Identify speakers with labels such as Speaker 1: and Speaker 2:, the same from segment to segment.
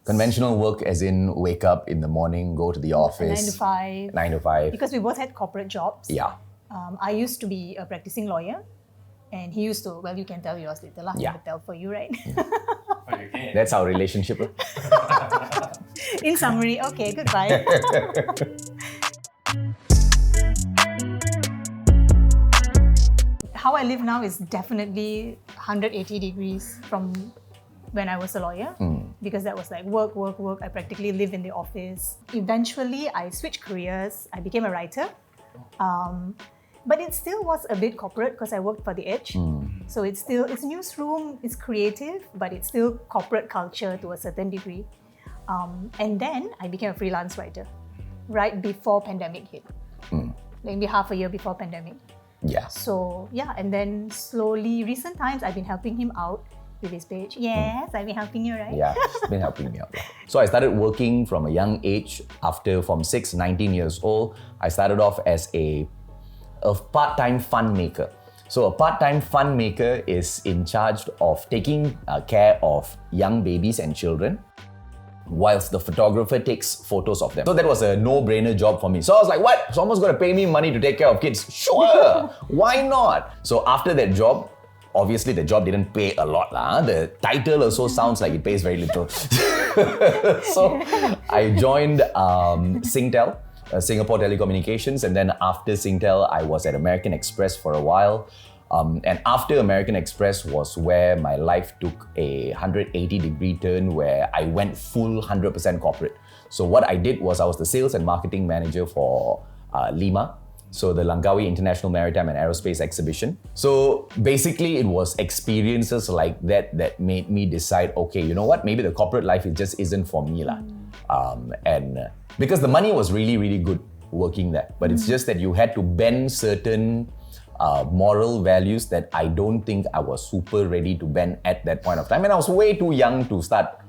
Speaker 1: Conventional work as in wake up in the morning, go to the office.
Speaker 2: 9 to 5.
Speaker 1: 9 to 5.
Speaker 2: Because we both had corporate jobs.
Speaker 1: Yeah.
Speaker 2: I used to be a practicing lawyer. And he used to, well, you can tell yours later lah.
Speaker 1: Yeah.
Speaker 2: I can tell for you, right?
Speaker 3: Oh, you can.
Speaker 1: That's our relationship.
Speaker 2: In summary, okay, goodbye. How I live now is definitely 180 degrees from when I was a lawyer, because that was like work. I practically live in the office. Eventually, I switched careers. I became a writer. But it still was a bit corporate because I worked for The Edge. So it's newsroom, it's creative, but it's still corporate culture to a certain degree. And then I became a freelance writer right before pandemic hit. Maybe half a year before pandemic.
Speaker 1: Yeah.
Speaker 2: So yeah, and then slowly, recent times, I've been helping him out with his page. Yes, I've been helping you, right?
Speaker 1: Yeah, she's been helping me out. So I started working from a young age. From 19 years old, I started off as a part-time fun maker. So a part-time fun maker is in charge of taking care of young babies and children, whilst the photographer takes photos of them. So that was a no-brainer job for me. So I was like, what? Someone's going to pay me money to take care of kids? Sure! Why not? So after that job, obviously the job didn't pay a lot. The title also sounds like it pays very little. So I joined Singtel, Singapore Telecommunications, and then after Singtel, I was at American Express for a while. And after American Express was where my life took a 180-degree turn, where I went full 100% corporate. So what I did was I was the sales and marketing manager for Lima, so the Langkawi International Maritime and Aerospace Exhibition. So basically, it was experiences like that that made me decide, okay, you know what, maybe the corporate life just isn't for me. And because the money was really, really good working there, but it's just that you had to bend certain moral values that I don't think I was super ready to bend at that point of time. And I was way too young to start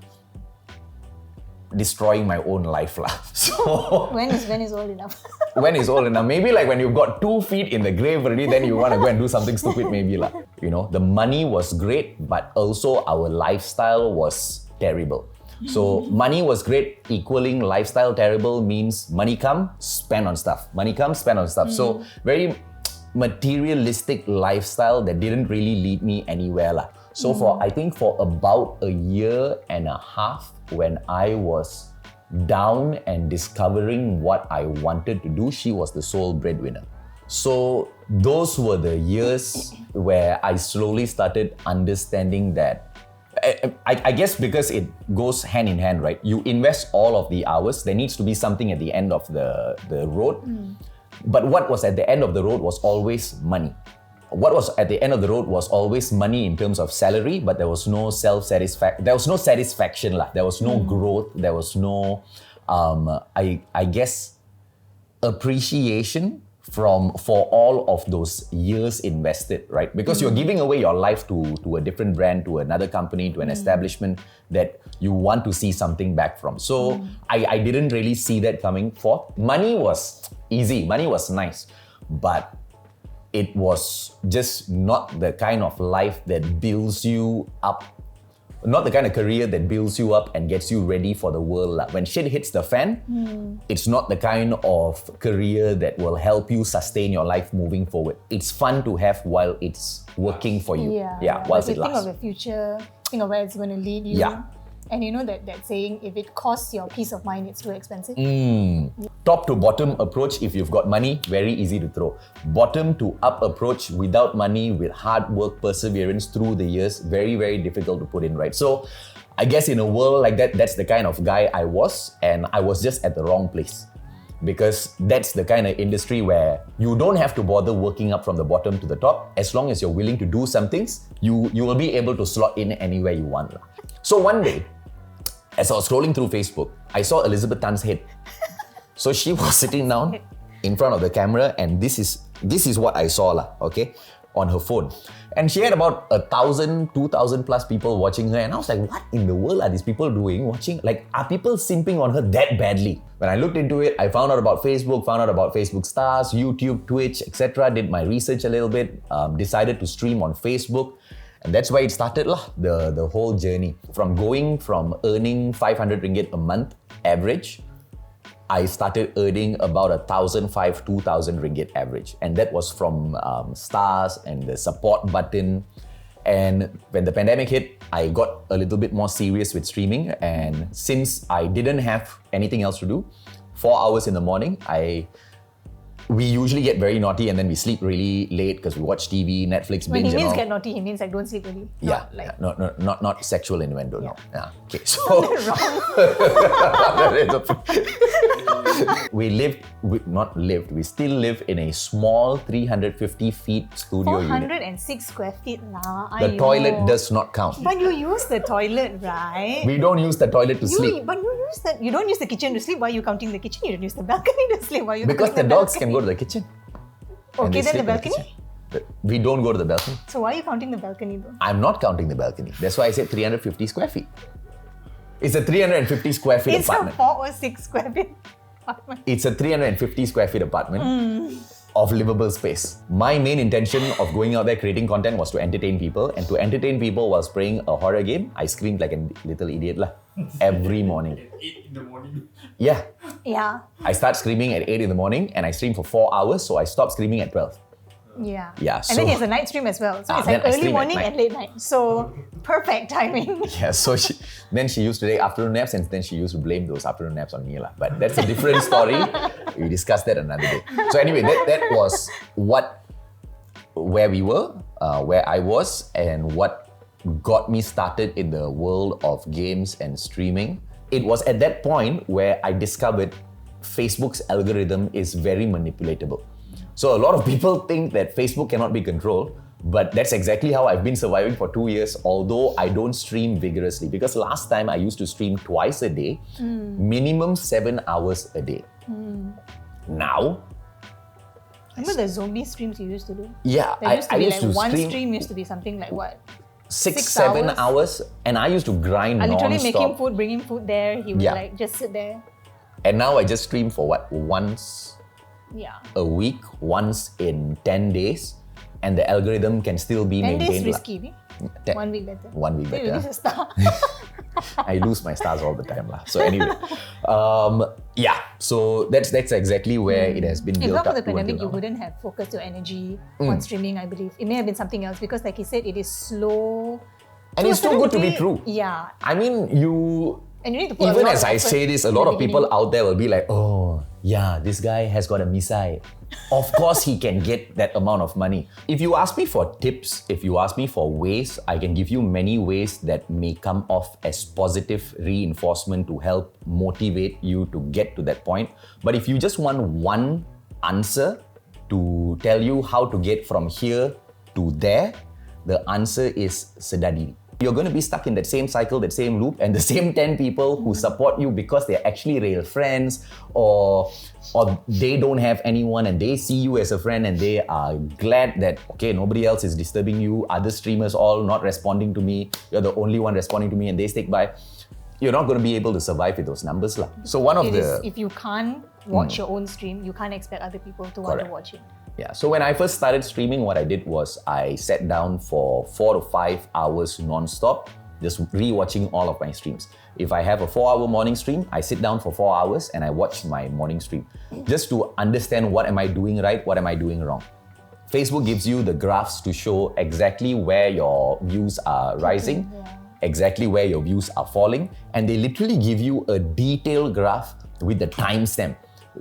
Speaker 1: destroying my own life. So
Speaker 2: When is old enough?
Speaker 1: when is old enough? Maybe like when you've got 2 feet in the grave already, then you want to go and do something stupid maybe. You know, the money was great, but also our lifestyle was terrible. So money was great, equaling lifestyle terrible means money come, spend on stuff. Money come, spend on stuff. So very materialistic lifestyle that didn't really lead me anywhere. So I think for about a year and a half, when I was down and discovering what I wanted to do, she was the sole breadwinner. So those were the years where I slowly started understanding that I guess because it goes hand in hand, right? You invest all of the hours, there needs to be something at the end of the road. But what was at the end of the road was always money. What was at the end of the road was always money in terms of salary, but there was no satisfaction. There was no satisfaction. There was no growth. There was no, I guess, appreciation for all of those years invested, right? Because you're giving away your life to a different brand, to another company, to an establishment that you want to see something back from. So I didn't really see that coming forth. Money was easy, money was nice, but it was just not the kind of life that builds you up, not the kind of career that builds you up and gets you ready for the world. When shit hits the fan, it's not the kind of career that will help you sustain your life moving forward. It's fun to have while it's working for you. Whilst it lasts.
Speaker 2: Think of the future, think of where it's going to lead you. And you know that saying, if it costs your peace of mind, it's too expensive.
Speaker 1: Top to bottom approach, if you've got money, very easy to throw. Bottom to up approach without money, with hard work, perseverance through the years, very, very difficult to put in, right? So I guess in a world like that, that's the kind of guy I was, and I was just at the wrong place. Because that's the kind of industry where you don't have to bother working up from the bottom to the top. As long as you're willing to do some things, you will be able to slot in anywhere you want. So one day, as I was scrolling through Facebook, I saw Elizabeth Tan's head. So she was sitting down in front of the camera, and this is what I saw, okay, on her phone. And she had about 1,000, 2,000 plus people watching her, and I was like, what in the world are these people doing? Watching, are people simping on her that badly? When I looked into it, I found out about Facebook stars, YouTube, Twitch, etc. Did my research a little bit, decided to stream on Facebook. And that's why it started lah, the whole journey. From earning 500 ringgit a month average, I started earning about 1,500, 2,000 ringgit average. And that was from stars and the support button. And when the pandemic hit, I got a little bit more serious with streaming. And since I didn't have anything else to do, 4 hours in the morning, we usually get very naughty and then we sleep really late because we watch TV, Netflix,
Speaker 2: When
Speaker 1: binge
Speaker 2: he means
Speaker 1: and all.
Speaker 2: get naughty, he means like don't sleep early.
Speaker 1: Yeah, not sexual innuendo, no. Yeah. Okay, so we still live in a small 350 feet studio unit.
Speaker 2: 406 square feet lah.
Speaker 1: The toilet does not count.
Speaker 2: But you use the toilet, right?
Speaker 1: We don't use the toilet to sleep.
Speaker 2: But you don't use the kitchen to sleep. Why are you counting the kitchen? You don't use the balcony to sleep. Why are you
Speaker 1: Because the
Speaker 2: counting
Speaker 1: dogs
Speaker 2: balcony?
Speaker 1: can go to the kitchen. and
Speaker 2: Okay,
Speaker 1: they
Speaker 2: then the
Speaker 1: sleep in
Speaker 2: balcony?
Speaker 1: kitchen. We don't go to the balcony.
Speaker 2: So why are you counting the balcony though?
Speaker 1: I'm not counting the balcony. That's why I said 350 square feet. It's a 350 square feet
Speaker 2: It's
Speaker 1: apartment.
Speaker 2: a 4 or 6 square feet apartment.
Speaker 1: It's a 350 square feet apartment of livable space. My main intention of going out there creating content was to entertain people, and to entertain people whilst playing a horror game, I screamed like a little idiot lah, every morning.
Speaker 3: At 8 in the morning.
Speaker 1: Yeah.
Speaker 2: Yeah.
Speaker 1: I start screaming at 8 in the morning and I stream for 4 hours, so I stopped screaming at 12.
Speaker 2: Yeah.
Speaker 1: Yeah,
Speaker 2: And then
Speaker 1: so-
Speaker 2: he has a night stream as well. So it's
Speaker 1: then
Speaker 2: like
Speaker 1: I
Speaker 2: early
Speaker 1: stream at
Speaker 2: morning
Speaker 1: night.
Speaker 2: and late night. So perfect timing.
Speaker 1: Yeah, so then she used to take afternoon naps, and then she used to blame those afternoon naps on me lah. But that's a different story. We discussed that another day. So anyway, that was where we were, where I was, and what got me started in the world of games and streaming. It was at that point where I discovered Facebook's algorithm is very manipulatable. So a lot of people think that Facebook cannot be controlled, but that's exactly how I've been surviving for 2 years, although I don't stream vigorously. Because last time I used to stream twice a day, minimum 7 hours a day. Now,
Speaker 2: Remember the zombie streams you used to do?
Speaker 1: yeah,
Speaker 2: There used to
Speaker 1: I
Speaker 2: be
Speaker 1: used
Speaker 2: like
Speaker 1: to
Speaker 2: one
Speaker 1: stream
Speaker 2: stream used to be something like what?
Speaker 1: 6-7 hours, and I used to grind
Speaker 2: Literally making
Speaker 1: non-stop.
Speaker 2: food, bringing food there. He would
Speaker 1: Yeah.
Speaker 2: like just sit there.
Speaker 1: And now I just stream for once
Speaker 2: Yeah.
Speaker 1: a week, once in 10 days, and the algorithm can still be
Speaker 2: 10 days
Speaker 1: maintained.
Speaker 2: risky, we? 1 week better.
Speaker 1: 1 week
Speaker 2: Then you
Speaker 1: better.
Speaker 2: lose a star.
Speaker 1: I lose my stars all the time lah. So anyway, yeah. So that's exactly where it has been
Speaker 2: If
Speaker 1: built
Speaker 2: not for
Speaker 1: up
Speaker 2: the
Speaker 1: to until
Speaker 2: pandemic, you
Speaker 1: now.
Speaker 2: wouldn't have focused your energy on streaming, I believe. It may have been something else because like he said, it is slow.
Speaker 1: And
Speaker 2: To a
Speaker 1: it's too
Speaker 2: certain
Speaker 1: good to be
Speaker 2: degree,
Speaker 1: true.
Speaker 2: Yeah.
Speaker 1: I mean,
Speaker 2: And you need to put a
Speaker 1: even
Speaker 2: lot
Speaker 1: as
Speaker 2: of
Speaker 1: I
Speaker 2: effort
Speaker 1: say this, a
Speaker 2: in
Speaker 1: lot
Speaker 2: the
Speaker 1: of people
Speaker 2: beginning.
Speaker 1: out there will be like, oh, yeah, this guy has got a missile. Of course he can get that amount of money. If you ask me for tips, if you ask me for ways, I can give you many ways that may come off as positive reinforcement to help motivate you to get to that point. But if you just want one answer to tell you how to get from here to there, the answer is sedar diri. You're going to be stuck in that same cycle, that same loop, and the same 10 people who support you because they're actually real friends, or they don't have anyone and they see you as a friend and they are glad that, okay, nobody else is disturbing you, other streamers all not responding to me, you're the only one responding to me and they stick by. You're not going to be able to survive with those numbers lah. So one of
Speaker 2: It
Speaker 1: the...
Speaker 2: is, if you can't watch your own stream, you can't expect other people to want to
Speaker 1: Correct.
Speaker 2: watch it.
Speaker 1: Yeah, so when I first started streaming, what I did was I sat down for 4 to 5 hours non-stop, just re-watching all of my streams. If I have a 4-hour morning stream, I sit down for 4 hours and I watch my morning stream, just to understand what am I doing right, what am I doing wrong. Facebook gives you the graphs to show exactly where your views are rising, exactly where your views are falling, and they literally give you a detailed graph with the timestamp,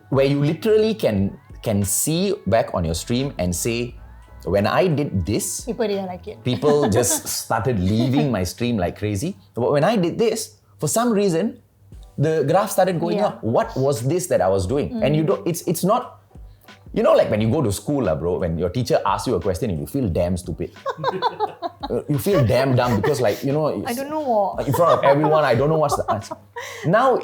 Speaker 1: where you literally can see back on your stream and say, when I did this,
Speaker 2: People didn't like it.
Speaker 1: people just started leaving my stream like crazy. But when I did this, for some reason, the graph started going
Speaker 2: Yeah.
Speaker 1: up. What was this that I was doing? And you don't. It's not. You know, like when you go to school, bro, when your teacher asks you a question and you feel damn stupid. You feel damn dumb because, like, you know,
Speaker 2: I don't know what.
Speaker 1: in front of everyone, I don't know what's the answer. Now,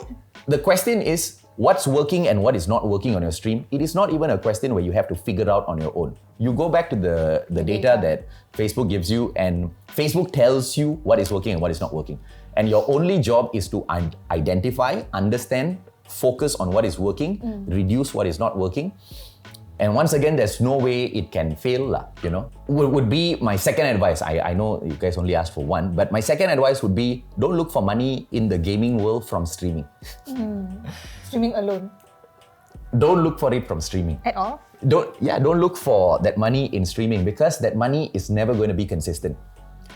Speaker 1: the question is, what's working and what is not working on your stream? It is not even a question where you have to figure out on your own. You go back to the data that Facebook gives you, and Facebook tells you what is working and what is not working. And your only job is to identify, understand, focus on what is working, reduce what is not working, And once again, there's no way it can fail, you know. Would be my second advice. I know you guys only asked for one, but my second advice would be don't look for money in the gaming world from streaming.
Speaker 2: Streaming alone.
Speaker 1: Don't look for it from streaming.
Speaker 2: At all?
Speaker 1: Don't look for that money in streaming because that money is never going to be consistent.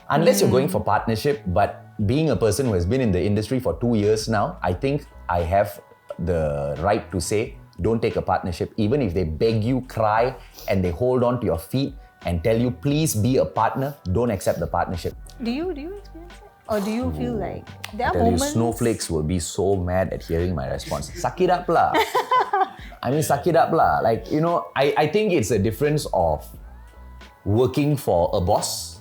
Speaker 1: Unless you're going for partnership, but being a person who has been in the industry for 2 years now, I think I have the right to say, don't take a partnership. Even if they beg you, cry, and they hold on to your feet and tell you, please be a partner, don't accept the partnership.
Speaker 2: Do you experience it? Or do you feel like there are
Speaker 1: I tell you,
Speaker 2: moments...
Speaker 1: snowflakes will be so mad at hearing my response. Suck it up lah. I mean, suck it up lah. Like, you know, I think it's a difference of working for a boss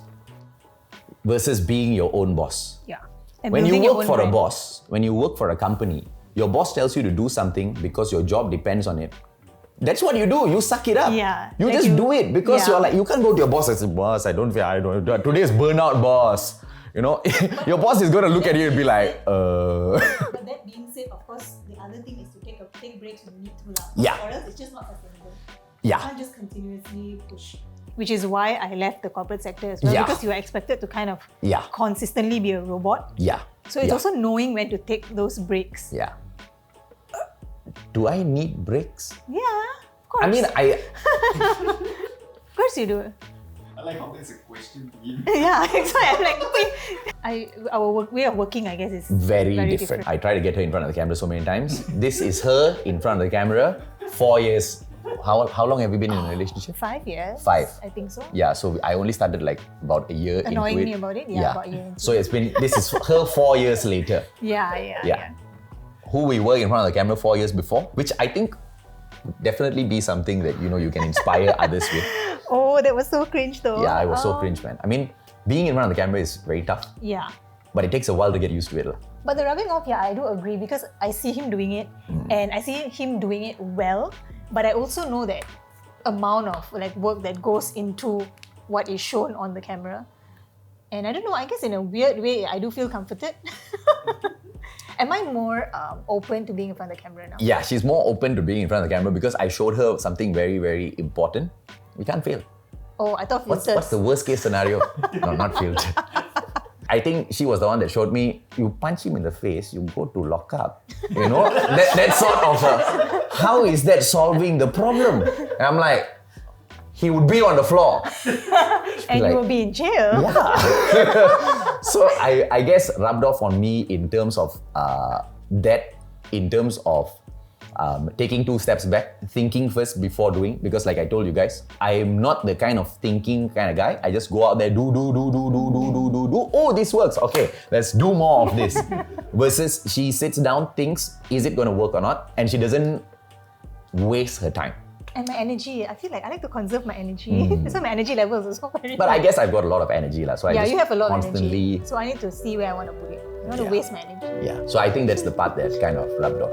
Speaker 1: versus being your own boss.
Speaker 2: Yeah. And
Speaker 1: When you
Speaker 2: building your
Speaker 1: work
Speaker 2: own
Speaker 1: for a
Speaker 2: brand.
Speaker 1: boss, when you work for a company, your boss tells you to do something because your job depends on it. That's what you do. You suck it up.
Speaker 2: Yeah.
Speaker 1: You
Speaker 2: Like
Speaker 1: just do it because
Speaker 2: yeah.
Speaker 1: you're like, you can't go to your boss and say, boss, I don't feel, today is burnout, boss. You know, your boss is going to look at you and be like,
Speaker 2: But that being said, of course, the other thing is to take breaks when you need to.
Speaker 1: Yeah.
Speaker 2: Or else it's just not sustainable.
Speaker 1: Yeah.
Speaker 2: You can't just continuously push. Which is why I left the corporate sector as well,
Speaker 1: Yeah.
Speaker 2: because you are expected to kind of
Speaker 1: Yeah.
Speaker 2: consistently be a robot.
Speaker 1: Yeah.
Speaker 2: So it's
Speaker 1: Yeah.
Speaker 2: also knowing when to take those breaks.
Speaker 1: Yeah. Do I need breaks?
Speaker 2: Yeah, of course.
Speaker 1: I mean,
Speaker 2: Of course you do.
Speaker 3: I like how that's a question to him.
Speaker 2: Yeah, that's why I'm like, our way of working, I guess, is
Speaker 1: very different. I try to get her in front of the camera so many times. This is her in front of the camera. 4 years. How long have you been in a relationship?
Speaker 2: 5 years.
Speaker 1: 5.
Speaker 2: I think so.
Speaker 1: Yeah, so I only started like about a year
Speaker 2: Annoying
Speaker 1: into it.
Speaker 2: me about it? Yeah, about a year into
Speaker 1: So this is her 4 years later.
Speaker 2: Yeah.
Speaker 1: Who we were in front of the camera 4 years before, which I think would definitely be something that, you know, you can inspire others with.
Speaker 2: Oh, that was so cringe though.
Speaker 1: Yeah, I was so cringe, man. I mean, being in front of the camera is very tough,
Speaker 2: Yeah.
Speaker 1: but it takes a while to get used to it.
Speaker 2: But the rubbing off, yeah, I do agree because I see him doing it and I see him doing it well, but I also know that amount of like work that goes into what is shown on the camera. And I don't know, I guess in a weird way, I do feel comforted. Am I more open to being in front of the camera now?
Speaker 1: Yeah, she's more open to being in front of the camera because I showed her something very, very important. We can't fail.
Speaker 2: Oh, I thought filters.
Speaker 1: What's the worst case scenario? No, not filter. I think she was the one that showed me, you punch him in the face, you go to lock up. You know, that sort of, how is that solving the problem? And I'm like, he would be on the floor.
Speaker 2: And
Speaker 1: like,
Speaker 2: you will be in jail.
Speaker 1: Yeah. So I guess rubbed off on me in terms of that, in terms of taking 2 steps back, thinking first before doing. Because like I told you guys, I'm not the kind of thinking kind of guy. I just go out there, do. Oh, this works. Okay, let's do more of this. Versus she sits down, thinks, is it going to work or not? And she doesn't waste her time.
Speaker 2: And my energy, I feel like I like to conserve my energy. So my energy levels is also very
Speaker 1: But
Speaker 2: high.
Speaker 1: I guess I've got a lot of energy. So I
Speaker 2: Yeah,
Speaker 1: just
Speaker 2: you have a lot
Speaker 1: constantly,
Speaker 2: of energy. So I need to see where I want to put it. I don't want to waste my energy.
Speaker 1: Yeah. So I think that's the part that kind of rubbed off.